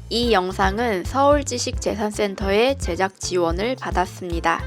이 영상은 서울지식재산센터의 제작 지원을 받았습니다.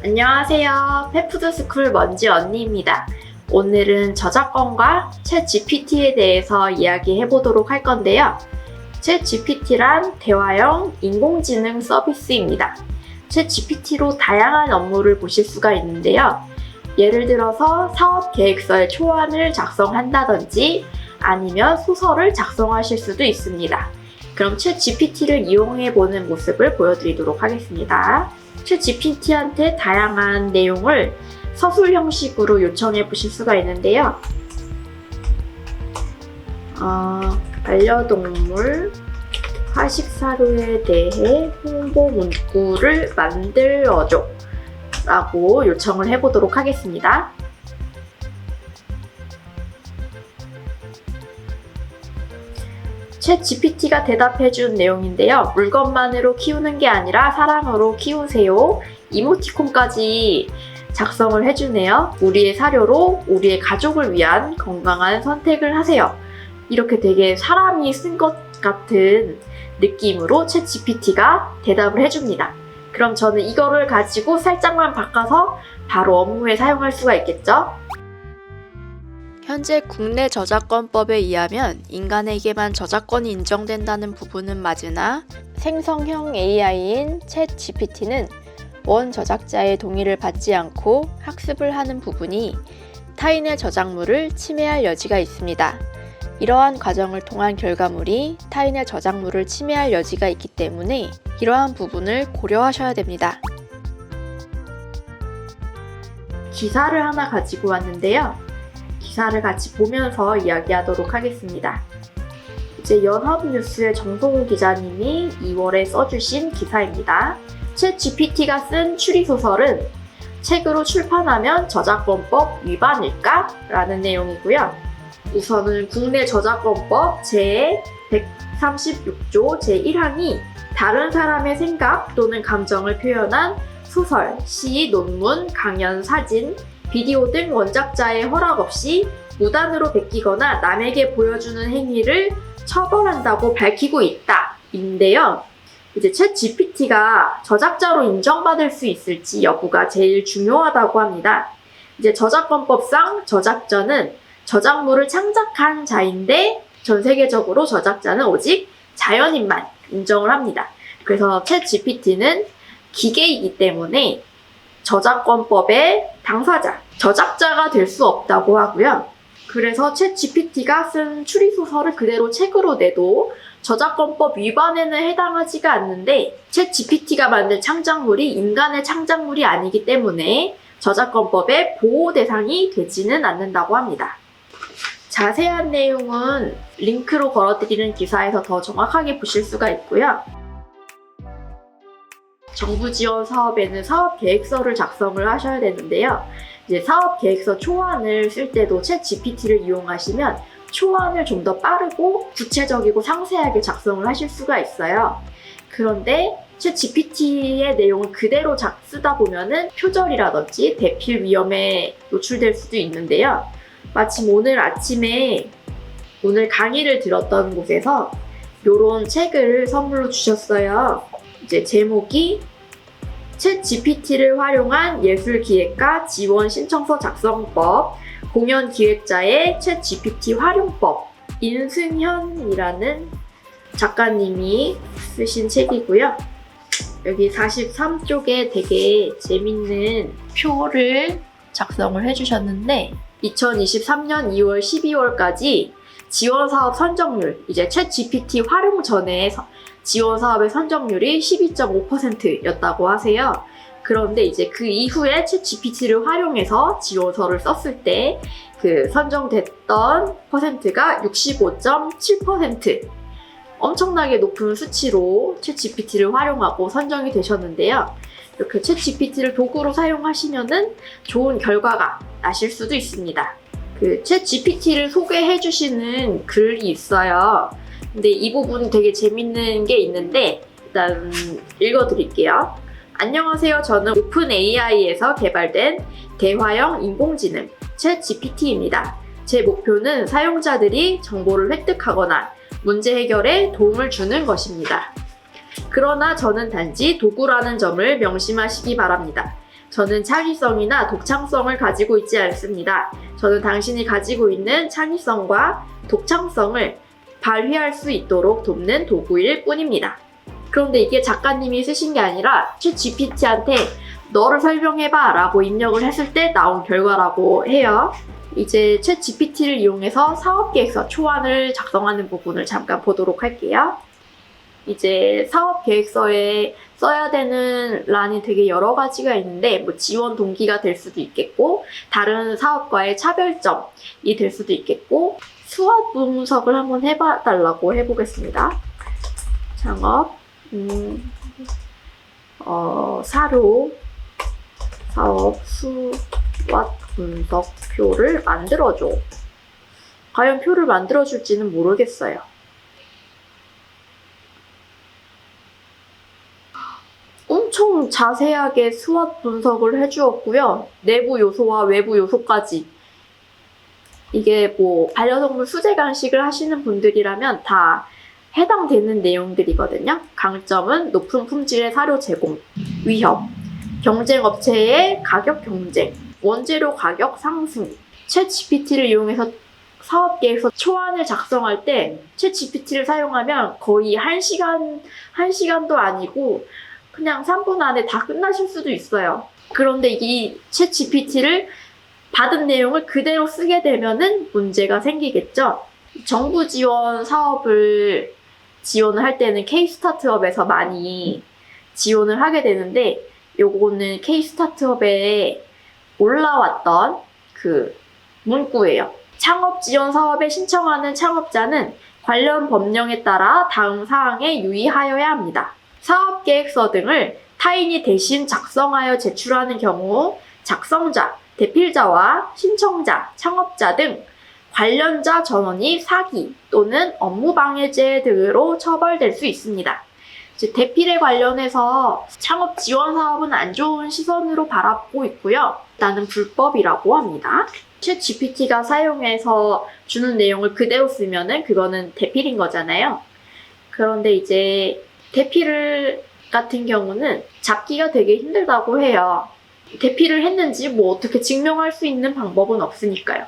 안녕하세요. 펫푸드스쿨 먼지 언니입니다. 오늘은 저작권과 챗GPT에 대해서 이야기해보도록 할 건데요. 챗GPT란 대화형 인공지능 서비스입니다. 챗GPT로 다양한 업무를 보실 수가 있는데요. 예를 들어서 사업 계획서의 초안을 작성한다든지 아니면 소설을 작성하실 수도 있습니다. 그럼 챗GPT를 이용해보는 모습을 보여드리도록 하겠습니다. 챗GPT한테 다양한 내용을 서술 형식으로 요청해 보실 수가 있는데요. 반려동물 화식 사료에 대해 홍보 문구를 만들어줘 라고 요청을 해보도록 하겠습니다. 챗GPT가 대답해준 내용인데요. 물건만으로 키우는 게 아니라 사랑으로 키우세요. 이모티콘까지 작성을 해주네요. 우리의 사료로 우리의 가족을 위한 건강한 선택을 하세요. 이렇게 되게 사람이 쓴 것 같은 느낌으로 챗GPT가 대답을 해줍니다. 그럼 저는 이거를 가지고 살짝만 바꿔서 바로 업무에 사용할 수가 있겠죠? 현재 국내 저작권법에 의하면 인간에게만 저작권이 인정된다는 부분은 맞으나 생성형 AI인 챗GPT는 원 저작자의 동의를 받지 않고 학습을 하는 부분이 타인의 저작물을 침해할 여지가 있습니다. 이러한 과정을 통한 결과물이 타인의 저작물을 침해할 여지가 있기 때문에 이러한 부분을 고려하셔야 됩니다. 기사를 하나 가지고 왔는데요. 기사를 같이 보면서 이야기하도록 하겠습니다. 이제 연합뉴스의 정성우 기자님이 2월에 써주신 기사입니다. 챗GPT가 쓴 추리소설은 책으로 출판하면 저작권법 위반일까? 라는 내용이고요. 우선은 국내 저작권법 제136조 제1항이 다른 사람의 생각 또는 감정을 표현한 소설, 시, 논문, 강연, 사진, 비디오 등 원작자의 허락 없이 무단으로 베끼거나 남에게 보여주는 행위를 처벌한다고 밝히고 있다. 인데요. 이제 챗GPT가 저작자로 인정받을 수 있을지 여부가 제일 중요하다고 합니다. 이제 저작권법상 저작자는 저작물을 창작한 자인데 전 세계적으로 저작자는 오직 자연인만 인정을 합니다. 그래서 챗GPT는 기계이기 때문에 저작권법의 당사자, 저작자가 될 수 없다고 하고요. 그래서 챗GPT가 쓴 추리소설을 그대로 책으로 내도 저작권법 위반에는 해당하지가 않는데 챗GPT가 만든 창작물이 인간의 창작물이 아니기 때문에 저작권법의 보호 대상이 되지는 않는다고 합니다. 자세한 내용은 링크로 걸어드리는 기사에서 더 정확하게 보실 수가 있고요. 정부 지원 사업에는 사업 계획서를 작성을 하셔야 되는데요. 이제 사업 계획서 초안을 쓸 때도 챗GPT를 이용하시면 초안을 좀 더 빠르고 구체적이고 상세하게 작성을 하실 수가 있어요. 그런데 챗GPT의 내용을 그대로 쓰다 보면은 표절이라든지 대필 위험에 노출될 수도 있는데요. 마침 오늘 아침에 오늘 강의를 들었던 곳에서 이런 책을 선물로 주셨어요. 이제 제목이 챗GPT를 활용한 예술기획가 지원 신청서 작성법, 공연기획자의 챗GPT 활용법, 인승현이라는 작가님이 쓰신 책이고요. 여기 43쪽에 되게 재밌는 표를 작성을 해주셨는데 2023년 2월, 12월까지 지원사업 선정률, 이제 챗GPT 활용 전에 지원사업의 선정률이 12.5%였다고 하세요. 그런데 이제 그 이후에 챗GPT를 활용해서 지원서를 썼을 때 그 선정됐던 퍼센트가 65.7%. 엄청나게 높은 수치로 챗GPT를 활용하고 선정이 되셨는데요. 이렇게 챗GPT를 도구로 사용하시면은 좋은 결과가 나실 수도 있습니다. 그 챗GPT를 소개해 주시는 글이 있어요. 근데 이 부분 되게 재밌는 게 있는데 일단 읽어드릴게요. 안녕하세요. 저는 오픈AI에서 개발된 대화형 인공지능 챗GPT입니다. 제 목표는 사용자들이 정보를 획득하거나 문제 해결에 도움을 주는 것입니다. 그러나 저는 단지 도구라는 점을 명심하시기 바랍니다. 저는 창의성이나 독창성을 가지고 있지 않습니다. 저는 당신이 가지고 있는 창의성과 독창성을 발휘할 수 있도록 돕는 도구일 뿐입니다. 그런데 이게 작가님이 쓰신 게 아니라 챗GPT한테 너를 설명해봐 라고 입력을 했을 때 나온 결과라고 해요. 이제 챗GPT를 이용해서 사업계획서 초안을 작성하는 부분을 잠깐 보도록 할게요. 이제 사업계획서에 써야 되는 란이 되게 여러 가지가 있는데 뭐 지원 동기가 될 수도 있겠고 다른 사업과의 차별점이 될 수도 있겠고 수업 분석을 한번 해봐달라고 해보겠습니다. 창업 사료 사업 수완 분석표를 만들어줘. 과연 표를 만들어줄지는 모르겠어요. 엄청 자세하게 수완 분석을 해주었고요. 내부 요소와 외부 요소까지. 이게 뭐 반려동물 수제 간식을 하시는 분들이라면 다 해당되는 내용들이거든요. 강점은 높은 품질의 사료 제공, 위협, 경쟁 업체의 가격 경쟁, 원재료 가격 상승. 챗GPT를 이용해서 사업계획서 초안을 작성할 때 챗GPT를 사용하면 거의 1시간도 아니고 그냥 3분 안에 다 끝나실 수도 있어요. 그런데 이 챗GPT를 받은 내용을 그대로 쓰게 되면은 문제가 생기겠죠. 정부 지원 사업을 지원을 할 때는 K-스타트업에서 많이 지원을 하게 되는데 요거는 K-스타트업에 올라왔던 그 문구예요. 창업 지원 사업에 신청하는 창업자는 관련 법령에 따라 다음 사항에 유의하여야 합니다. 사업계획서 등을 타인이 대신 작성하여 제출하는 경우 작성자, 대필자와 신청자, 창업자 등 관련자 전원이 사기 또는 업무방해죄 등으로 처벌될 수 있습니다. 즉, 대필에 관련해서 창업 지원 사업은 안 좋은 시선으로 바라보고 있고요. 일단은 불법이라고 합니다. 챗GPT가 사용해서 주는 내용을 그대로 쓰면은 그거는 대필인 거잖아요. 그런데 이제 대필 같은 경우는 잡기가 되게 힘들다고 해요. 대필을 했는지 뭐 어떻게 증명할 수 있는 방법은 없으니까요.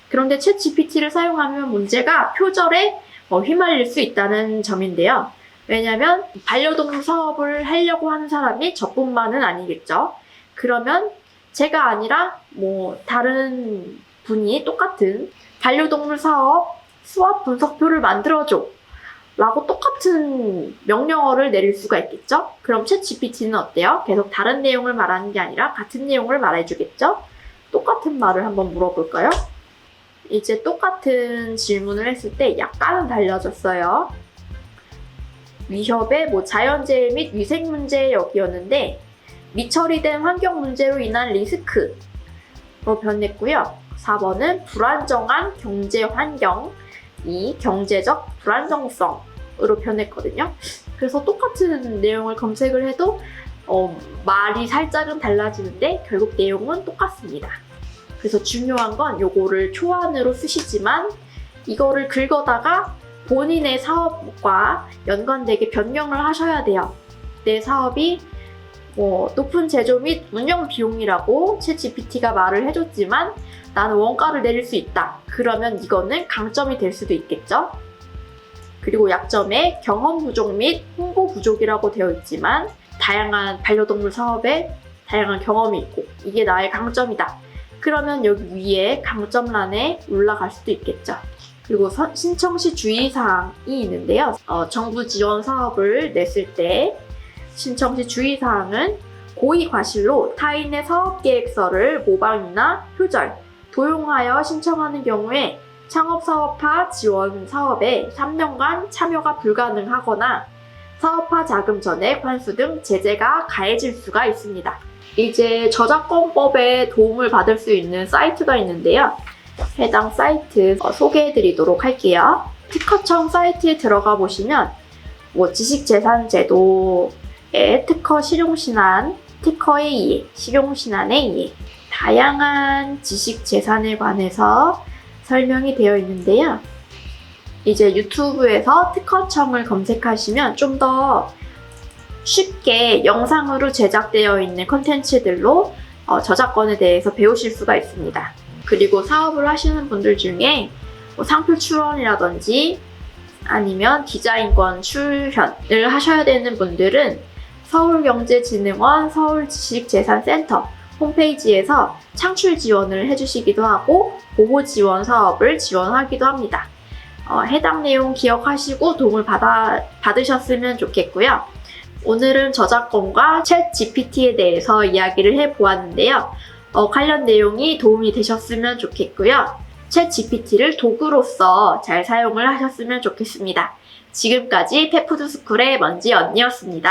그런데 챗GPT를 사용하면 문제가 표절에 휘말릴 수 있다는 점인데요. 왜냐하면 반려동물 사업을 하려고 하는 사람이 저뿐만은 아니겠죠. 그러면 제가 아니라 뭐 다른 분이 똑같은 반려동물 사업 수업 분석표를 만들어줘 라고 똑같은 명령어를 내릴 수가 있겠죠. 그럼 챗GPT는 어때요? 계속 다른 내용을 말하는 게 아니라 같은 내용을 말해주겠죠. 똑같은 말을 한번 물어볼까요? 이제 똑같은 질문을 했을 때 약간은 달라졌어요. 위협의 자연재해 및 위생 문제 여기였는데 미처리된 환경 문제로 인한 리스크로 변했고요. 4번은 불안정한 경제 환경, 이 경제적 불안정성으로 변했거든요. 그래서 똑같은 내용을 검색을 해도 말이 살짝은 달라지는데 결국 내용은 똑같습니다. 그래서 중요한 건 요거를 초안으로 쓰시지만 이거를 긁어다가 본인의 사업과 연관되게 변경을 하셔야 돼요. 내 사업이 높은 제조 및 운영 비용이라고 챗GPT가 말을 해줬지만 나는 원가를 내릴 수 있다. 그러면 이거는 강점이 될 수도 있겠죠. 그리고 약점에 경험 부족 및 홍보 부족이라고 되어 있지만 다양한 반려동물 사업에 다양한 경험이 있고 이게 나의 강점이다. 그러면 여기 위에 강점란에 올라갈 수도 있겠죠. 그리고 신청 시 주의사항이 있는데요. 정부 지원 사업을 냈을 때 신청 시 주의사항은 고의 과실로 타인의 사업계획서를 모방이나 표절, 도용하여 신청하는 경우에 창업사업화 지원 사업에 3년간 참여가 불가능하거나 사업화 자금 전액 환수 등 제재가 가해질 수가 있습니다. 이제 저작권법에 도움을 받을 수 있는 사이트가 있는데요. 해당 사이트 소개해드리도록 할게요. 특허청 사이트에 들어가 보시면 지식재산제도의 특허 실용신안, 특허에 의해, 실용신안에 의해 다양한 지식재산에 관해서 설명이 되어 있는데요. 이제 유튜브에서 특허청을 검색하시면 좀 더 쉽게 영상으로 제작되어 있는 콘텐츠들로 저작권에 대해서 배우실 수가 있습니다. 그리고 사업을 하시는 분들 중에 뭐 상표 출원이라든지 아니면 디자인권 출현을 하셔야 되는 분들은 서울경제진흥원 서울지식재산센터 홈페이지에서 창출 지원을 해주시기도 하고 보호 지원 사업을 지원하기도 합니다. 해당 내용 기억하시고 도움을 받으셨으면 좋겠고요. 오늘은 저작권과 챗 GPT에 대해서 이야기를 해보았는데요. 관련 내용이 도움이 되셨으면 좋겠고요. 챗 GPT를 도구로서 잘 사용을 하셨으면 좋겠습니다. 지금까지 페푸드스쿨의 먼지 언니였습니다.